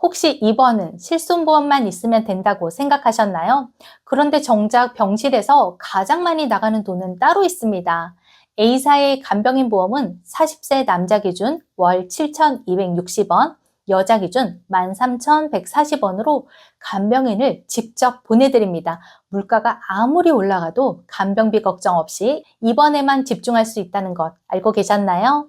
혹시 입원은 실손보험만 있으면 된다고 생각하셨나요? 그런데 정작 병실에서 가장 많이 나가는 돈은 따로 있습니다. A사의 간병인 보험은 40세 남자 기준 월 7,260원, 여자 기준 13,140원으로 간병인을 직접 보내드립니다. 물가가 아무리 올라가도 간병비 걱정 없이 입원에만 집중할 수 있다는 것 알고 계셨나요?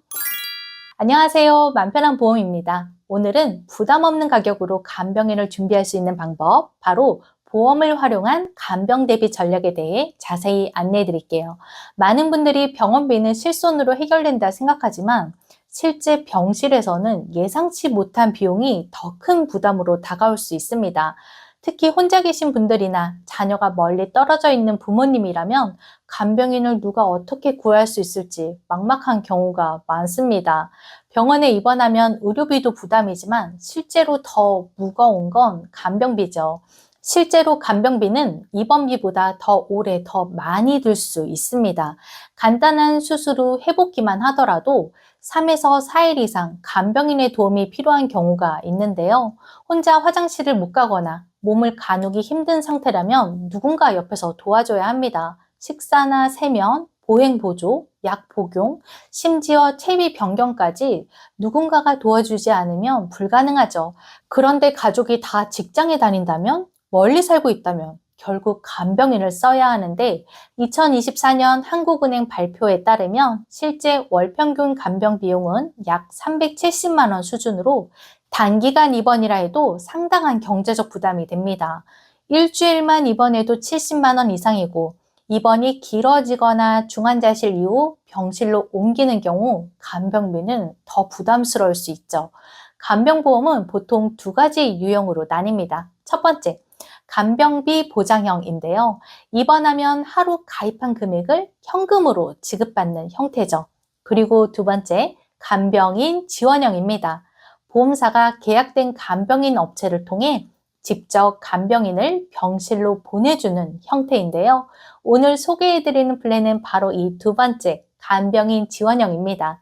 안녕하세요. 맘편한 보험입니다. 오늘은 부담 없는 가격으로 간병인을 준비할 수 있는 방법, 바로 보험을 활용한 간병 대비 전략에 대해 자세히 안내해 드릴게요. 많은 분들이 병원비는 실손으로 해결된다 생각하지만 실제 병실에서는 예상치 못한 비용이 더 큰 부담으로 다가올 수 있습니다. 특히 혼자 계신 분들이나 자녀가 멀리 떨어져 있는 부모님이라면 간병인을 누가 어떻게 구할 수 있을지 막막한 경우가 많습니다. 병원에 입원하면 의료비도 부담이지만 실제로 더 무거운 건 간병비죠. 실제로 간병비는 입원비보다 더 오래 더 많이 들 수 있습니다. 간단한 수술 후 회복기만 하더라도 3에서 4일 이상 간병인의 도움이 필요한 경우가 있는데요. 혼자 화장실을 못 가거나 몸을 가누기 힘든 상태라면 누군가 옆에서 도와줘야 합니다. 식사나 세면, 보행 보조, 약 복용, 심지어 체위 변경까지 누군가가 도와주지 않으면 불가능하죠. 그런데 가족이 다 직장에 다닌다면, 멀리 살고 있다면 결국 간병인을 써야 하는데 2024년 한국은행 발표에 따르면 실제 월 평균 간병 비용은 약 370만 원 수준으로 단기간 입원이라 해도 상당한 경제적 부담이 됩니다. 일주일만 입원해도 70만 원 이상이고 입원이 길어지거나 중환자실 이후 병실로 옮기는 경우 간병비는 더 부담스러울 수 있죠. 간병보험은 보통 두 가지 유형으로 나뉩니다. 첫 번째, 간병비 보장형인데요. 입원하면 하루 가입한 금액을 현금으로 지급받는 형태죠. 그리고 두 번째, 간병인 지원형입니다. 보험사가 계약된 간병인 업체를 통해 직접 간병인을 병실로 보내주는 형태인데요. 오늘 소개해드리는 플랜은 바로 이 두 번째, 간병인 지원형입니다.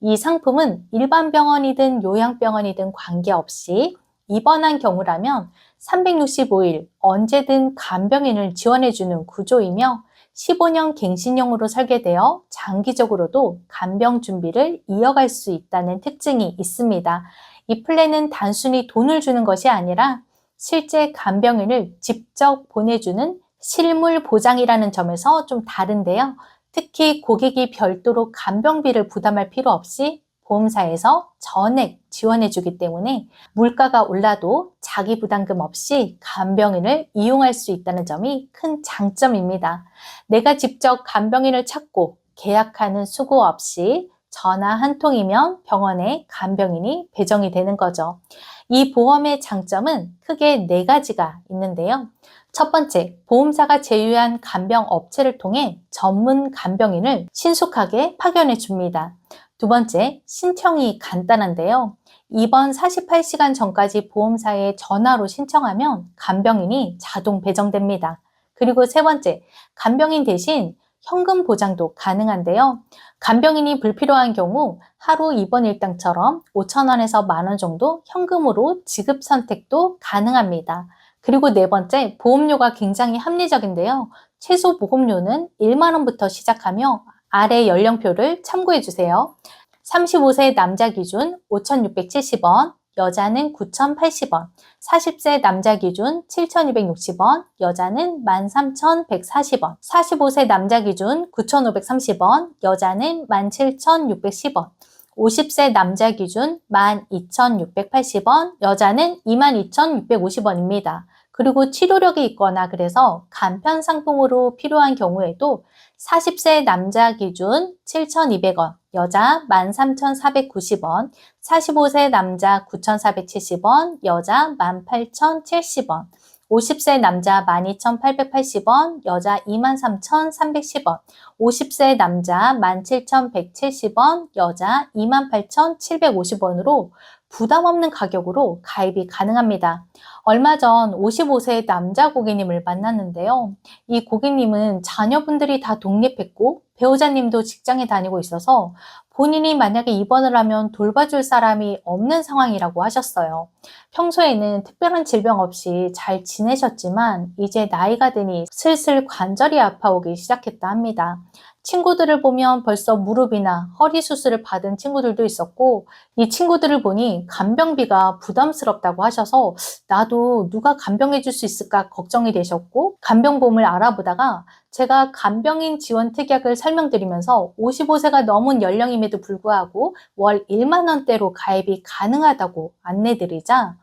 이 상품은 일반 병원이든 요양병원이든 관계없이 입원한 경우라면 365일 언제든 간병인을 지원해주는 구조이며 15년 갱신형으로 설계되어 장기적으로도 간병 준비를 이어갈 수 있다는 특징이 있습니다. 이 플랜은 단순히 돈을 주는 것이 아니라 실제 간병인을 직접 보내주는 실물 보장이라는 점에서 좀 다른데요. 특히 고객이 별도로 간병비를 부담할 필요 없이 보험사에서 전액 지원해주기 때문에 물가가 올라도 자기 부담금 없이 간병인을 이용할 수 있다는 점이 큰 장점입니다. 내가 직접 간병인을 찾고 계약하는 수고 없이 전화 한 통이면 병원에 간병인이 배정이 되는 거죠. 이 보험의 장점은 크게 네 가지가 있는데요. 첫 번째, 보험사가 제휴한 간병 업체를 통해 전문 간병인을 신속하게 파견해 줍니다. 두 번째, 신청이 간단한데요. 입원 48시간 전까지 보험사에 전화로 신청하면 간병인이 자동 배정됩니다. 그리고 세 번째, 간병인 대신 현금 보장도 가능한데요. 간병인이 불필요한 경우 하루 입원 일당처럼 5,000원에서 10,000원 정도 현금으로 지급 선택도 가능합니다. 그리고 네 번째, 보험료가 굉장히 합리적인데요. 최소 보험료는 1만 원부터 시작하며 아래 연령표를 참고해 주세요. 35세 남자 기준 5,670원, 여자는 9,080원, 40세 남자 기준 7,260원, 여자는 13,140원, 45세 남자 기준 9,530원, 여자는 17,610원, 50세 남자 기준 12,680원, 여자는 22,650원입니다. 그리고 치료력이 있거나 그래서 간편 상품으로 필요한 경우에도 40세 남자 기준 7,200원, 여자 13,490원, 45세 남자 9,470원, 여자 18,070원, 50세 남자 12,880원, 여자 23,310원, 50세 남자 17,170원, 여자 28,750원으로 부담 없는 가격으로 가입이 가능합니다. 얼마 전 55세 남자 고객님을 만났는데요. 이 고객님은 자녀분들이 다 독립했고 배우자님도 직장에 다니고 있어서 본인이 만약에 입원을 하면 돌봐줄 사람이 없는 상황이라고 하셨어요. 평소에는 특별한 질병 없이 잘 지내셨지만 이제 나이가 드니 슬슬 관절이 아파오기 시작했다 합니다. 친구들을 보면 벌써 무릎이나 허리 수술을 받은 친구들도 있었고 이 친구들을 보니 간병비가 부담스럽다고 하셔서 나도 누가 간병해 줄 수 있을까 걱정이 되셨고 간병보험을 알아보다가 제가 간병인 지원 특약을 설명드리면서 55세가 넘은 연령임에도 불구하고 월 1만 원대로 가입이 가능하다고 안내드리자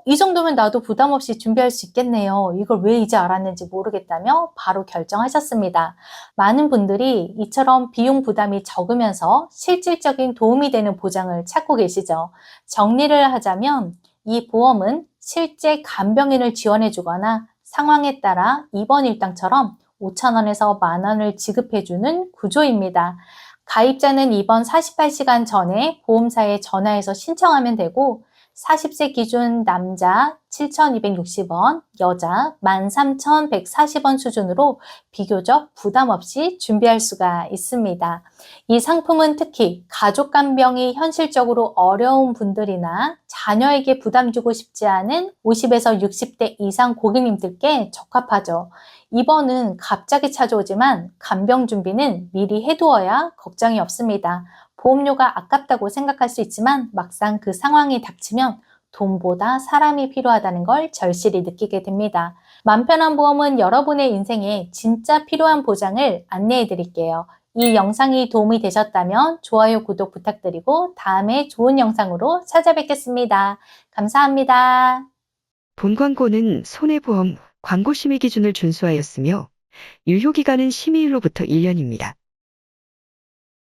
이 정도면 나도 부담 없이 준비할 수 있겠네요. 이걸 왜 이제 알았는지 모르겠다며 바로 결정하셨습니다. 많은 분들이 이처럼 비용 부담이 적으면서 실질적인 도움이 되는 보장을 찾고 계시죠. 정리를 하자면 이 보험은 실제 간병인을 지원해 주거나 상황에 따라 입원 일당처럼 5천 원에서 만 원을 지급해 주는 구조입니다. 가입자는 입원 48시간 전에 보험사에 전화해서 신청하면 되고 40세 기준 남자 7,260원, 여자 13,140원 수준으로 비교적 부담 없이 준비할 수가 있습니다. 이 상품은 특히 가족 간병이 현실적으로 어려운 분들이나 자녀에게 부담 주고 싶지 않은 50에서 60대 이상 고객님들께 적합하죠. 입원은 갑자기 찾아오지만 간병 준비는 미리 해두어야 걱정이 없습니다. 보험료가 아깝다고 생각할 수 있지만 막상 그 상황이 닥치면 돈보다 사람이 필요하다는 걸 절실히 느끼게 됩니다. 맘편한 보험은 여러분의 인생에 진짜 필요한 보장을 안내해 드릴게요. 이 영상이 도움이 되셨다면 좋아요, 구독 부탁드리고 다음에 좋은 영상으로 찾아뵙겠습니다. 감사합니다. 본 광고는 손해보험 광고 심의 기준을 준수하였으며 유효기간은 심의일로부터 1년입니다.